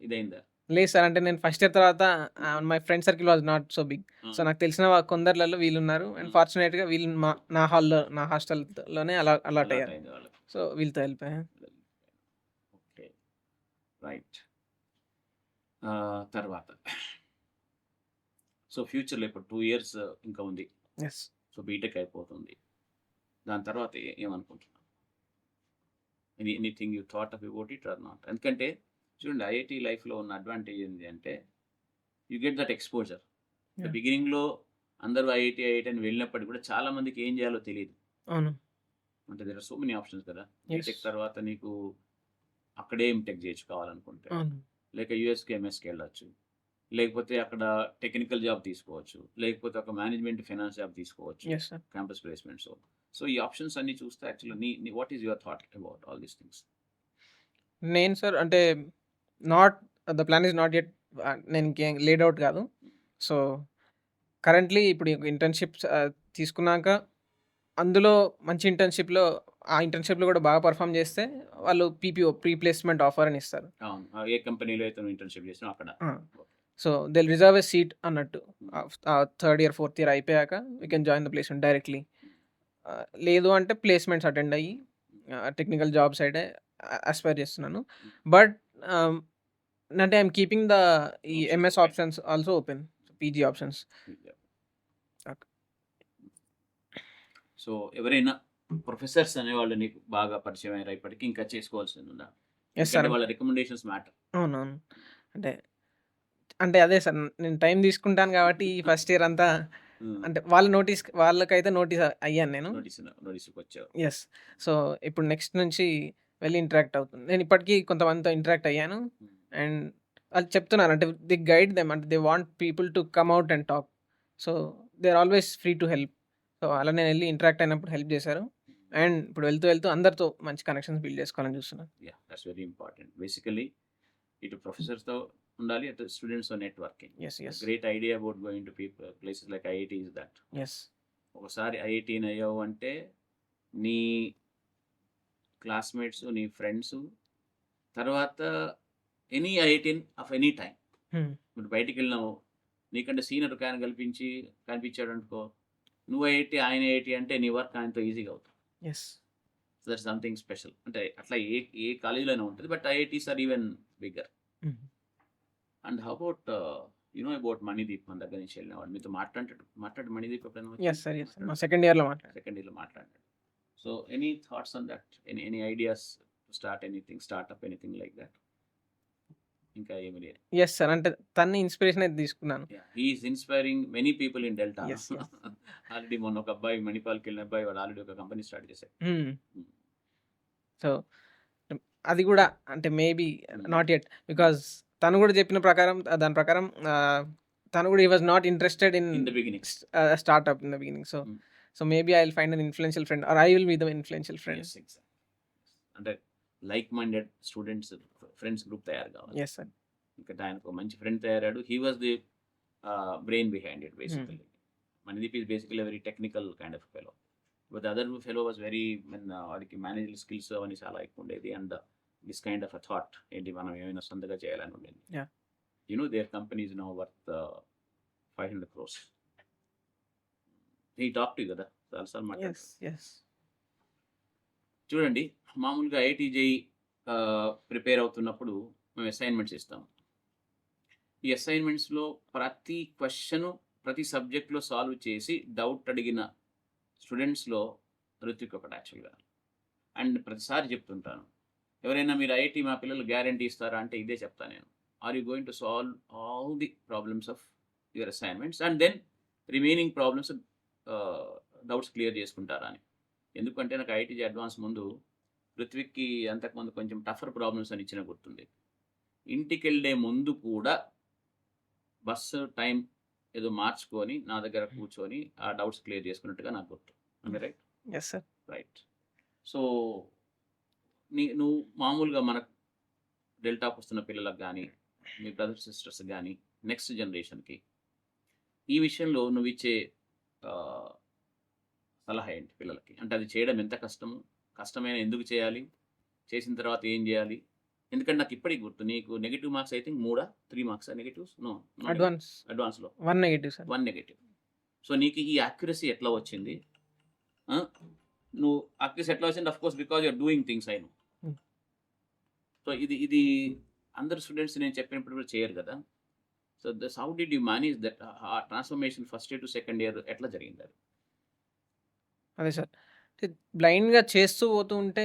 ఇదయిందా? లేదు సార్. అంటే నేను ఫస్ట్ ఇయర్ తర్వాత my friend circle was not so big. Ah! So, నాకు తెలిసిన కొందరిలలో వీళ్ళున్నారు. అండ్ హ్మ్. ఫార్చునేట్‌గా వీళ్ళు నా హాస్టల్‌లోనే అలాట్ అలవాటు అయ్యారు. అయింది వాళ్ళకి. సో, వీళ్ళతో వెళ్ళిపోయా. ఓకే. రైట్. తర్వాత సో, ఫ్యూచర్‌లో ఇప్పుడు 2 ఇయర్స్ ఇంకా ఉంది. యెస్. సో, బీటెక్ అయిపోతుంది. దాని తర్వాత ఏమనుకుంటున్నావు? Anything you thought about it or not? ఎందుకంటే చూడండి ఐఐటీ లైఫ్‌లో ఉన్న అడ్వాంటేజ్ ఏంది అంటే you get that exposure. Yeah! బిగినింగ్‌లో అందరూ ఐఐటీ అని వెళ్ళినప్పటికి కూడా చాలా మందికి ఏం చేయాలో తెలీదు. అవును. అంటే there are so many options కదా! యెస్. బీటెక్ తర్వాత నీకు అక్కడే ఎంటెక్ చేయొచ్చు కావాలనుకుంటే. అవును. లేక యూఎస్‌కి, ఎంఎస్‌కి వెళ్ళొచ్చు. లేకపోతే అక్కడ టెక్నికల్ జాబ్ తీసుకోవచ్చు. లేకపోతే ఒక మేనేజ్మెంట్ ఫైనాన్స్ జాబ్ తీసుకోవచ్చు. Yes sir. Campus placements. So, ఈ ఆప్షన్స్ అన్నీ చూస్తే యాక్చువల్‌గా what is your thought about all these things? నేను సార్ అంటే not the plan is not yet నేను ఇంకేం లేడ్ ఔట్ కాదు. సో, కరెంట్‌లీ ఇప్పుడు ఇంటర్న్‌షిప్స్ తీసుకున్నాక అందులో మంచి ఇంటర్న్‌షిప్‌లో కూడా బాగా పెర్ఫార్మ్ చేస్తే వాళ్ళు ప్రీ ప్లేస్‌మెంట్ ఆఫర్ అని ఇస్తారు. అవును. ఏ కంపెనీలో అయితే నువ్వు ఇంటర్న్‌షిప్ చేసినావో అక్కడ. Ah! Okay. So, they will reserve a seat అన్నట్టు. Hmm. Third year, fourth year అయిపోయాక we can join the placement directly. లేదు అంటే ప్లేస్‌మెంట్స్ అటెండ్ అయ్యి టెక్నికల్ జాబ్ సైడే అస్పైర్ చేస్తున్నాను. హ్మ్. బట్ ఆహ్, అంటే ఐ యామ్ కీపింగ్ ఈ options MS open. Options also open. PG options. So, ఎవరైనా professors అనేవాళ్ళు నీకు బాగా పరిచయం అయ్యారా ఇప్పటికి? ఇంకా చేసుకోవాల్సిందుందా? యెస్ ఎందుకంటే సార్. వాళ్ళ రికమెండేషన్స్ మ్యాటర్. అవునవును. అంటే, అదే సార్. నేను టైం తీసుకుంటాను కాబట్టి ఈ ఫస్ట్ ఇయర్ అంతా హ్మ్. అంటే వాళ్ళకైతే నోటీస్ అయ్యాను నేను. నోటీస్‌కొచ్చావు. యెస్. సో, ఇప్పుడు నెక్స్ట్ నుంచి వెళ్లి ఇంటరాక్ట్ అవుతుంది. నేను ఇప్పటికి కొంతమందితో ఇంటరాక్ట్ అయ్యాను. హ్మ్. అండ్ వాళ్ళు చెప్తున్నారు అంటే దే గైడ్ దెమ్ అంటే they want people to come out and talk. So, they are always free to help. So, అలా నేను వెళ్లి ఇంటరాక్ట్ అయినప్పుడు హెల్ప్ చేశారు. అండ్ ఇప్పుడు వెళ్తూ అందరితో మంచి కనెక్షన్స్ బిల్డ్ చేసుకోవాలని చూస్తున్నాను. Yeah! That's very important. Basically ఇటు ప్రొఫెసర్స్‌తో ఉండాలి. అటు స్టూడెంట్స్‌తో networking. Yes. Great idea about going to places like IIT is that. Yes. ఒకసారి ఐఐటీని అయ్యావు అంటే నీ క్లాస్‌మేట్స్, నీ ఫ్రెండ్సు తర్వాత any IITian of any time. Hmm. ఇప్పుడు బయటికెళ్ళినావు. నీకంటే సీనియర్ ఒక ఆయన కనిపించాడనుకో, నువ్వు ఐఐటీ, ఆయన ఐఐటీ అంటే నీ వర్క్ ఆయనతో ఈజీగా అవుతుంది. Yes. So, that's something special. అంటే అట్లా ఏ కాలేజ్‌లో అయినా ఉంటది. But IITs are even bigger. Hmm. And how about about Manideep మన దగ్గర నుంచి వెళ్ళినవాడు. మీతో మాట్లాడు మణిదీప్ ఎప్పుడైనా వచ్చి? Yes sir. మా సెకండ్ ఇయర్‌లో మాట్లాడాను. సెకండ్ ఇయర్‌లో మాట్లాడాడు. So, any thoughts on that? Any ideas to start anything, startup anything like that? ఇంకా ఏమి లేదు. Yes sir. అంటే తన్ని ఇన్‌స్పిరేషన్ అయితే తీసుకున్నాను. Yeah! He is inspiring many people in delta. Yes. Already మొన్న ఒక అబ్బాయి మణిపాల్‌కెళ్ళిన అబ్బాయి వాడు ఆల్రెడీ ఒక కంపెనీ స్టార్ట్ చేశాడు. హ్మ్. హ్మ్. సో, అది కూడా అంటే మేబీ నాట్ యెట్. బికాజ్ తను కూడా చెప్పిన ప్రకారం దాని ప్రకారం తను కూడా he was not interested in in the beginning. Startup in the beginning. Hmm. So maybe I will find an influential friend or I will be the influential friend. Yes. Exactly. అంటే like minded friends group తయారు కావాలి. Yes sir. ఇక్కడ ఆయనకు ఒక మంచి friend తయారయ్యాడు. He was the brain behind it hmm. Basically. Mandeep is basically a very technical kind of fellow. But the other fellow was very వాడికి manager skills అవన్నీ చాలా ఎక్కువ ఉండేది. And this kind of a thought ఏంటి మనం ఏమైనా సొంతగా చేయాలని ఉండేది. Yeah! There company is now worth 500 crores. ఈ టాప్ టు కదా చాలాసార్లు ఎస్ మాట్లాడారు. ఎస్ చూడండి, మామూలుగా ఐఐటీ జేఈ ప్రిపేర్ అవుతున్నప్పుడు మేము అసైన్మెంట్స్ ఇస్తాం. ఈ అసైన్మెంట్స్లో ప్రతి క్వశ్చను ప్రతి సబ్జెక్ట్లో సాల్వ్ చేసి డౌట్ అడిగిన స్టూడెంట్స్లో ఋత్విక్ ఒకటి యాక్చువల్గా. అండ్ ప్రతిసారి చెప్తుంటాను, ఎవరైనా మీరు ఐఐటీ మా పిల్లలు గ్యారంటీ ఇస్తారా అంటే ఇదే చెప్తాను నేను. Are you going to solve all the problems of your assignments and then remaining problems doubts clear చేసుకుంటారా అని. ఎందుకంటే నాకు ఐఐటీ అడ్వాన్స్ ముందు ఋత్విక్కి అంతకుముందు కొంచెం టఫర్ ప్రాబ్లమ్స్ అని ఇచ్చిన గుర్తుంది. ఇంటికి వెళ్ళే ముందు కూడా బస్సు టైం ఏదో మార్చుకొని నా దగ్గర కూర్చొని ఆ డౌట్స్ క్లియర్ చేసుకున్నట్టుగా నాకు గుర్తు. Right yes sir right. So నువ్వు మామూలుగా మన డెల్టాకు వస్తున్న పిల్లలకు కానీ మీ బ్రదర్స్ సిస్టర్స్ కానీ నెక్స్ట్ జనరేషన్కి ఈ విషయంలో నువ్వు ఇచ్చే సలహా ఏంటి పిల్లలకి? అంటే అది చేయడం ఎంత కష్టమైన ఎందుకు చేయాలి, చేసిన తర్వాత ఏం చేయాలి? ఎందుకంటే నాకు ఇప్పటికి గుర్తు, నీకు negative marks I think 3 marks negatives అడ్వాన్స్లో 1 నెగటివ్ సార్. 1 నెగిటివ్. సో నీకు ఈ యాక్యురసీ ఎట్లా వచ్చింది? నువ్వు యాక్యురసీ ఎట్లా వచ్చింది? Of course because you're doing things I know. So ఇది అందరు స్టూడెంట్స్ నేను చెప్పినప్పుడు కూడా చేయరు కదా. So how did you manage that ఆ transformation first year to second year ఎట్లా జరిగింది అది? అదే సార్, బ్లైండ్గా చేస్తూ పోతూ ఉంటే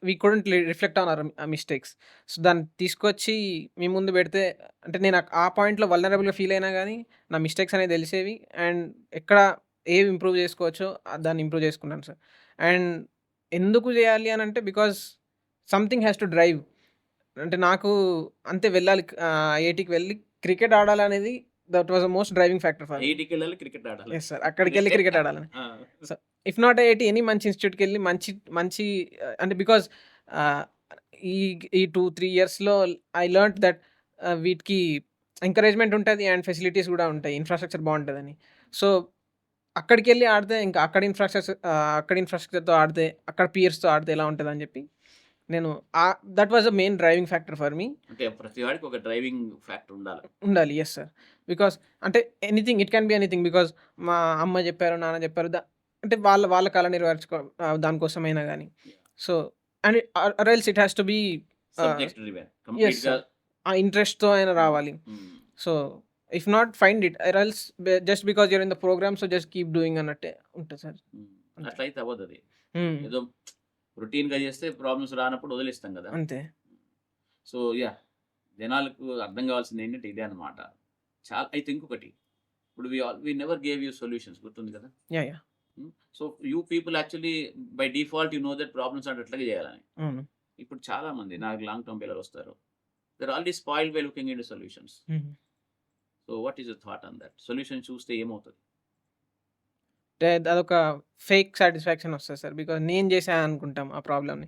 we couldn't reflect on hour mistakes. So దాన్ని తీసుకొచ్చి మీ ముందు పెడితే, అంటే నేను ఆ పాయింట్లో వల్నరబుల్గా ఫీల్ అయినా కానీ నా మిస్టేక్స్ అనేది తెలిసేవి అండ్ ఎక్కడ ఏవి ఇంప్రూవ్ చేసుకోవచ్చో దాన్ని ఇంప్రూవ్ చేసుకున్నాను సార్. అండ్ ఎందుకు చేయాలి అని అంటే because something has to drive. అంటే నాకు అంతే వెళ్ళాలి, ఐఐటీకి వెళ్ళి క్రికెట్ ఆడాలనేది that was the most driving factor for ఐఐటీకి వెళ్ళాలి, క్రికెట్ ఆడాలి. ఎస్ సార్, అక్కడికి వెళ్ళి క్రికెట్ ఆడాలని. So if not IIT any మంచి ఇన్స్టిట్యూట్కి వెళ్ళి మంచి అంటే బికాజ్ ఈ 2-3 ఇయర్స్లో ఐ లెర్న్డ్ దట్ వీటికి ఎంకరేజ్మెంట్ ఉంటుంది అండ్ ఫెసిలిటీస్ కూడా ఉంటాయి, ఇన్ఫ్రాస్ట్రక్చర్ బాగుంటుందని. సో అక్కడికి వెళ్ళి ఆడితే ఇంకా అక్కడ ఇన్ఫ్రాస్ట్రక్చర్తో ఆడితే, అక్కడ పియర్స్తో ఆడితే ఎలా ఉంటుంది అని చెప్పి నేను that was the main driving factor for me. అంటే ప్రతి వాడికి ఒక డ్రైవింగ్ ఫ్యాక్టర్ ఉండాలి. ఎస్ సార్, బికాస్ అంటే anything, it can be anything. Because మా అమ్మ చెప్పారు, నాన్న చెప్పారు, అంటే వాళ్ళ కళ నెరవేర్చుకో దానికోసమైనా కానీ. So and else it has to be ah ఇంట్రెస్ట్తో అయినా రావాలి. So if not find it else just because you're in the program so just keep doing అన్నట్టే ఉంటుంది సార్. అట్లయితే అవ్వదు. అది ఏదో రొటీన్గా చేస్తే ప్రాబ్లమ్స్ రానప్పుడు వదిలేస్తాం కదా, అంతే. సో జనాలకు అర్థం కావాల్సింది ఏంటంటే ఇదే అనమాట. చాలా అయితే ఇంకొకటి, ఇప్పుడు we never gave you solutions, గుర్తుంది కదా. So you people actually by default you know that problems అంటే ఎట్లాగే చేయాలని. ఇప్పుడు చాలా మంది నాకు లాంగ్ టర్మ్ పిల్లలు వస్తారు, they're already spoiled by looking in solutions. So what is your thought on that? Solution చూస్తే ఏమవుతుంది? అదొక ఫేక్ సాటిస్ఫాక్షన్ వస్తుంది సార్, బికాజ్ నేను చేశాను అనుకుంటాం ఆ ప్రాబ్లమ్ని.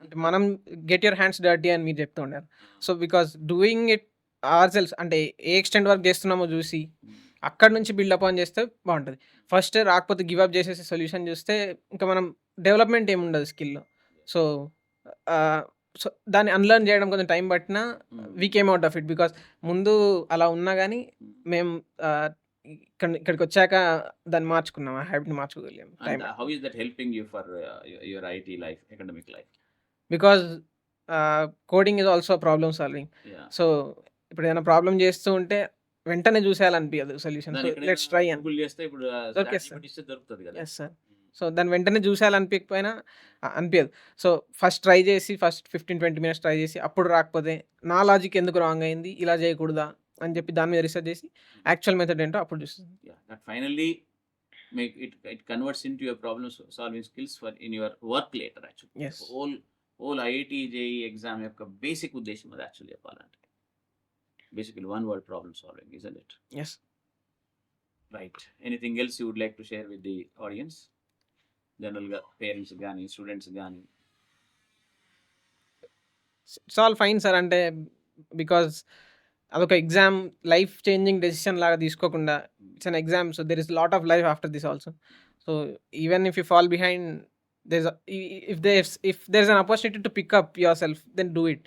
అంటే మనం గెట్ యువర్ హ్యాండ్స్ డర్టీ అని మీరు చెప్తూ ఉండారు. So because doing it our self, అంటే ఏ ఎక్స్టెంట్ వర్క్ చేస్తున్నామో చూసి అక్కడ నుంచి బిల్డప్ ఆన్ చేస్తే బాగుంటుంది. ఫస్ట్ రాకపోతే గివ్ అప్ చేసేసి సొల్యూషన్ చూస్తే ఇంకా మనం డెవలప్మెంట్ ఏమి ఉండదు స్కిల్లో. సో సో దాన్ని అన్లర్న్ చేయడం కొంచెం టైం పట్టినా we came out of it. Because ముందు అలా ఉన్నా కానీ మేము ఇక్కడికి వచ్చాక దాన్ని మార్చుకున్నాం, ఆ హ్యాబిట్ని మార్చుకోగలిగాం. How is that helping you for your IT life, academic life? Because coding is also problem solving. So ఇప్పుడు ఏదైనా ప్రాబ్లం చేస్తూ ఉంటే వెంటనే చూసేయాలనిపించదు సొల్యూషన్. సో లెట్స్ ట్రై అని దొరుకుతుంది కదా. ఎస్ సార్, సో దాన్ని వెంటనే చూసేయాలనిపించకపోయినా అనిపించదు. సో ఫస్ట్ ట్రై చేసి, ఫస్ట్ 15-20 మినిట్స్ ట్రై చేసి, అప్పుడు రాకపోతే నా లాజిక్ ఎందుకు రాంగ్ అయింది, ఇలా చేయకూడదా అని చెప్పి దాని మీద రీసెర్చ్ చేసి యాక్చువల్ మెథడ్ ఏంటో అప్పుడు చూస్తుంది. That finally make it converts into your problem solving skills for in your work later. Actually whole IIT JEE exam యొక్క బేసిక్ ఉద్దేశం అది యాక్చువల్లీ చెప్పాలంటే. Basically one word problem solving, isn't it? Yes. Right. Anything else you would like to share with the audience? General parents gaani, students gaani. It's all fine sir, అంటే because అదొక exam, life changing decision లాగా తీసుకోకుండా it's an exam. So there is lot of life after this also. So even if you fall behind, if there's an opportunity to pick up yourself, then do it.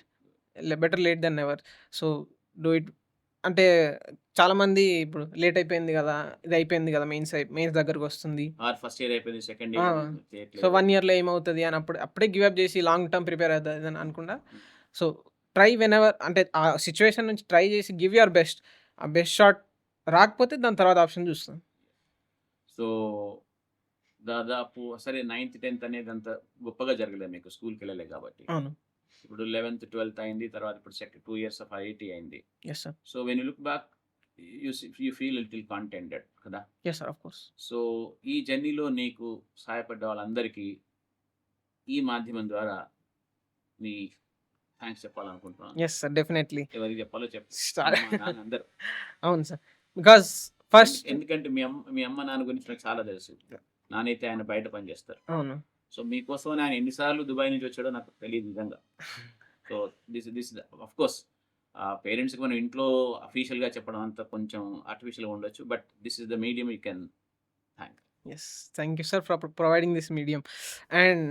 Better late than never. So do it అంటే చాలామంది ఇప్పుడు late అయిపోయింది గదా! ఇది అయిపోయింది గదా! Mains దగ్గరకొస్తుంది. Are first year అయిపోయింది. Second ఆ! ఇయర్ సో, చేయట్లేదు. 1 ఇయర్‌లో ఏమవుతది అని అప్పుడే గివ్ అప్ జేసి లాంగ్ టర్మ్ ప్రిపేర్ అవుతదని అనకుండా, హ్మ్. సో, ట్రై వెనెవర్ అంటే ఆ సిట్యుయేషన్ నుంచి try JC give your best. ఆ బెస్ట్ షాట్ రాకపోతే దాని తర్వాత ఆప్షన్ చూస్తాం. సో, దాదాపు సరే 9థ్, 10థ్ అనేది అంత గొప్పగా జరగలేదు మీకు స్కూల్‌కెళ్ళలే కాబట్టి. అవును. ఇప్పుడు 11థ్, 12థ్ అయింది. తర్వాత ఇప్పుడు 2 ఇయర్స్ ఆఫ్ ఐఐటీ అయింది. Yes sir. So, when you look back you feel little contented కదా! Yes sir. Of course. So, ఈ జర్నీలో నీకు సహాయపడ్డ వాళ్ళందరికీ ఈ మాధ్యమం ద్వారా నీ థాంక్స్ చెప్పాలనుకుంటున్నాను. Yes sir. డెఫినైట్లీ. ఎవరికి చెప్పాలో చెప్పు. స్టార్ అమ్మ, నాన్న అందరూ. అవును సార్. బికాజ్ ఫస్ట్ ఎందుకంటే మీ అమ్మ, నాన్న గురించి నాకు చాలా తెలుసు. నాన్నైతే ఆయన బయట పనిచేస్తారు. అవును. సో, మీకోసమని ఆయన ఎన్ని సార్లు దుబాయ్ నుంచి వచ్చాడో నాకు తెలీదు నిజంగా. సో, దిస్ ఆఫ్ కోర్స్ పేరెంట్స్‌కి మనం ఇంట్లో అఫీషియల్‌గా చెప్పడం అంత కొంచెం ఆర్టిఫిషియల్‌గా ఉండొచ్చు. But this is the medium you can thank. Yes. Thank you sir for providing this medium. And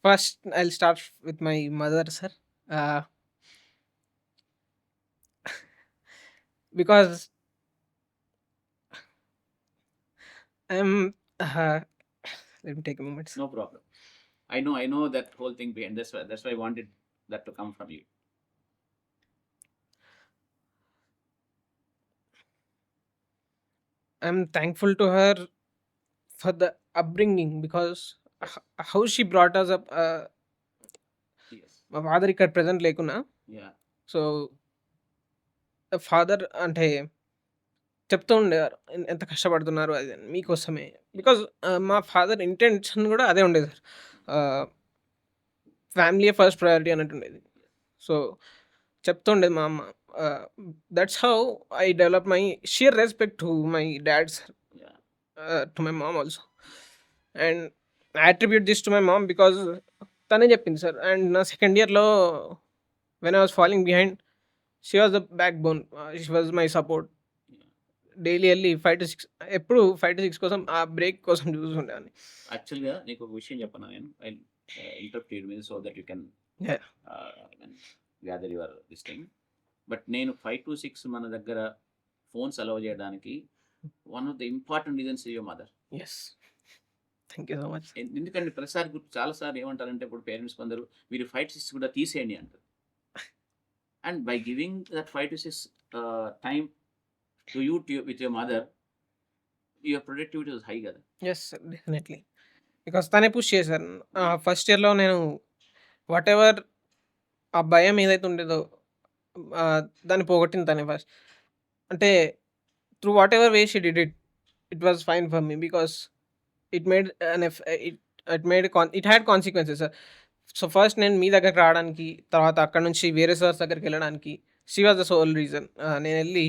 first I'll start with my mother sir. Because I'm let me take a moment. No problem. I know that whole thing behind. That's why I wanted that to come from you. I'm thankful to her for the upbringing because how she brought us up. Yes. మా father ఇక్కడ present లేకున్నా, Yeah. So father అంటే చెప్తూ ఉండేవారు ఎంత కష్టపడుతున్నారు అది అని మీకోసమే. బికాజ్ మా ఫాదర్ ఇంటెన్షన్ కూడా అదే ఉండేది సార్. ఫ్యామిలీయే ఫస్ట్ ప్రయారిటీ అన్నట్టు ఉండేది. సో చెప్తుండేది మా అమ్మ. That's how I develop my shear respect to my dad sir, Yeah. To my mom also. And I attribute this to my mom because తనే చెప్పింది సార్. అండ్ నా సెకండ్ ఇయర్‌లో when I was falling behind she was the back bone. She was my support. Yeah. Daily ఎళ్ళి 5-6 ఎప్పుడు 5-6 కోసం ఆ break కోసం చూస్తుండేవాడిని. యాక్చువల్‌గా నీకు ఒక విషయం చెప్పనా నేను. I interrupt you so that you can Yeah. Gather your this thing. But నేను 5-6 మన దగ్గర ఫోన్స్ అలౌ చేయడానికి one of the important reasons your mother. Yes. Thank you so much. ఎందుకంటే ప్రతిసారి చాలా సార్లు ఏమంటారంటే ఇప్పుడు పేరెంట్స్ కొందరు మీరు 5-6 కూడా తీసేయండి అంటారు. And by giving that 5-6 time to you with your mother your productivity was high కదా. Yes sir. డెఫినెట్లీ. బికాజ్ తనే పుష్ చేశారు. ఫస్ట్ ఇయర్‌లో నేను వాటెవర్ ఆ భయం ఏదైతే ఉండేదో దాన్ని పోగొట్టింది తనే ఫస్ట్. అంటే through whatever way she did it, it was fine for me because it made an F it had consequences sir. So first నేను మీ దగ్గరికి రావడానికి, తర్వాత అక్కడి నుంచి వేరే సార్స్ దగ్గరికి వెళ్ళడానికి she was the sole reason. నేనెళ్ళి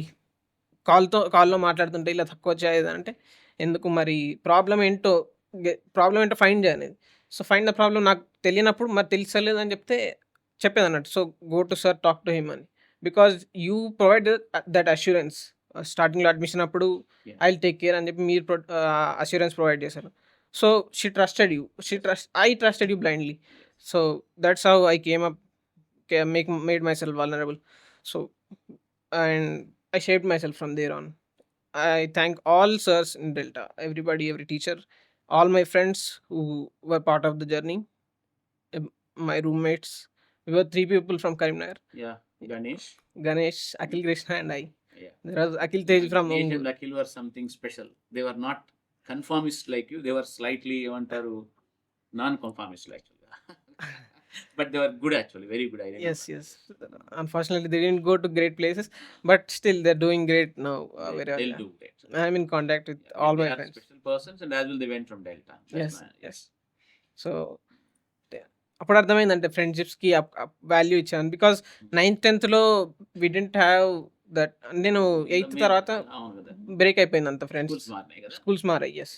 కాల్‌లో మాట్లాడుతుంటే ఇలా తక్కువొచ్చాయి ఇది అంటే, ఎందుకు మరి ప్రాబ్లమ్ ఏంటో ఫైండ్ చేయనేది. సో ఫైండ్ ద ప్రాబ్లమ్ నాకు తెలియనప్పుడు మరి తెలుస్తలేదని చెప్తే చెప్పేదన్నట్టు. So go to sir, talk to him అని. Because you provide that assurance. స్టార్టింగ్‌లో అడ్మిషన్ అప్పుడు Yeah. I will take care అని చెప్పి మీరు అష్యూరెన్స్ ప్రొవైడ్ చేశారు. So she trusted you. I trusted you blindly. So that's how I came up made myself vulnerable. So and I shaped myself from there on. I thank all sirs in Delta, everybody, every teacher, all my friends who were part of the journey, my roommates. We were 3 people from Karimnagar: Yeah. Ganesh. Ganesh, Akhil Krishna, and I. Yeah. There was Akhil Tej from Ganesh Ongole. and Akhil were something special. They were not conformists like you. They were slightly ఏమంటారు non-conformists actually. But they were good actually, very good. I remember. Yes. Unfortunately, they didn't go to great places, but still they're doing great now. They'll do great. I'm in contact with Yeah, all they my are friends. special persons and as well they went from Delta. Yes, my- yes. So అప్పుడు అర్థమైందంటే ఫ్రెండ్షిప్స్కి value ఇచ్చాను. Because 9th 10thలో we didn't have that. నేను 8th తర్వాత అవును కదా. Break అయిపోయింది అంత ఫ్రెండ్స్. Schools మారినాయి కదా. స్కూల్స్ మారాయి. ఎస్.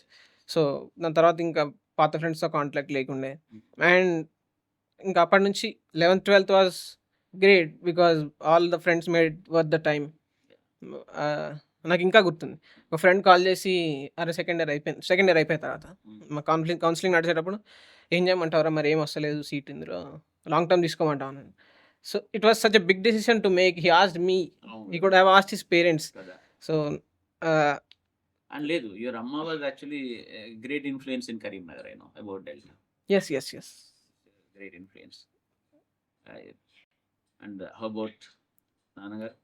సో దాని తర్వాత ఇంకా పాత ఫ్రెండ్స్తో కాంటాక్ట్ లేకుండే. అండ్ ఇంకా అప్పటి నుంచి 11th 12th was great because all the friends made worth the time. నాకు ఇంకా గుర్తుంది, ఒక ఫ్రెండ్ కాల్ చేసి అరే సెకండ్ ఇయర్ అయిపోయిన తర్వాత మా కౌన్సిలింగ్ నడిచేటప్పుడు ఏం చేయమంటావురా మరి ఏం వస్తలేదు సీట్ ఇందులో లాంగ్ టర్మ్ తీసుకోమంటావు అని. So it was such a big decision to make. He asked me. He అవును could have asked his parents. కదా. So uh, అండ్ లేదు, యువర్ అమ్మ was actually great influence in Karimnagar. I know about Delta. yes, yes, yes. Great influence. And how about నాన్నగారు?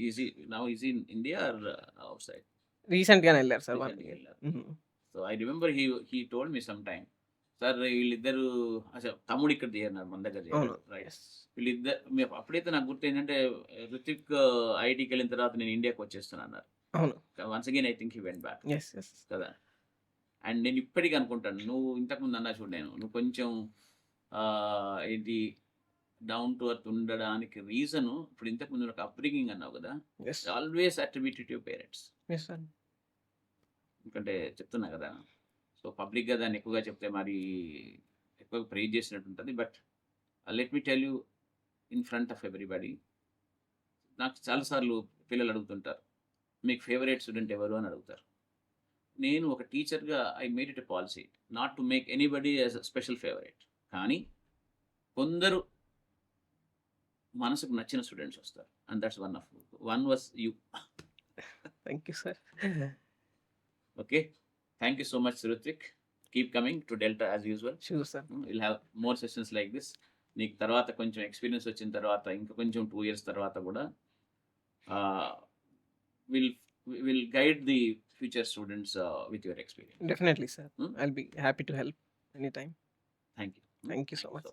Is he now is he in India or outside? Recent గానే వెళ్ళారు sir 1 రీసెంట్గా year. వెళ్ళారు. Mhm. So I remember he told me some time, sir వీళ్ళిద్దరు అసలు తమ్ముడు ఇక్కడ చేరినారు, మన దగ్గర అవును. చేరారు, రైట్? Yes. వీళ్ళిద్దరు అప్పుడైతే నాకు గుర్తు ఏంటంటే రితిక్ ఐటీకి వెళ్ళిన తర్వాత నేను ఇండియాకి వచ్చేస్తాను అన్నారు. అవును. Once again I think he went back Yes, yes. కదా. అండ్ నేను ఇప్పటికీ అనుకుంటాను, నువ్వు ఇంతకుముందు అన్నా చూడు, నువ్వు కొంచెం ఏంటి డౌన్ టు అర్త్ ఉండడానికి రీజను ఇప్పుడు ఇంతకుముందు ఒక అప్బ్రింగింగ్ అన్నావు కదా, Yes. Always attributed your parents. Yes, sir. ఎందుకంటే చెప్తున్నా కదా, సో పబ్లిక్గా దాన్ని ఎక్కువగా చెప్తే మరి ఎక్కువగా ప్రేజ్ చేసినట్టు ఉంటుంది. But let me tell you in front of everybody, నాకు చాలాసార్లు పిల్లలు అడుగుతుంటారు, మీకు ఫేవరెట్ స్టూడెంట్ ఎవరు అని అడుగుతారు. నేను ఒక టీచర్గా I made it a policy not to make anybody as a special favourite. కానీ కొందరు మనసుకు నచ్చిన స్టూడెంట్స్ వస్తారు, and that's one was you. Thank you, sir. Okay, thank you so much Ruthvik. Keep coming to delta as usual. Sure, sir. Will have more sessions like this. నీకు తర్వాత కొంచెం experience వచ్చిన తర్వాత ఇంకా కొంచెం 2 years తర్వాత కూడా will guide the future students with your experience. Definitely, sir. Hmm? I'll be happy to help anytime. Thank you. Thank you so much.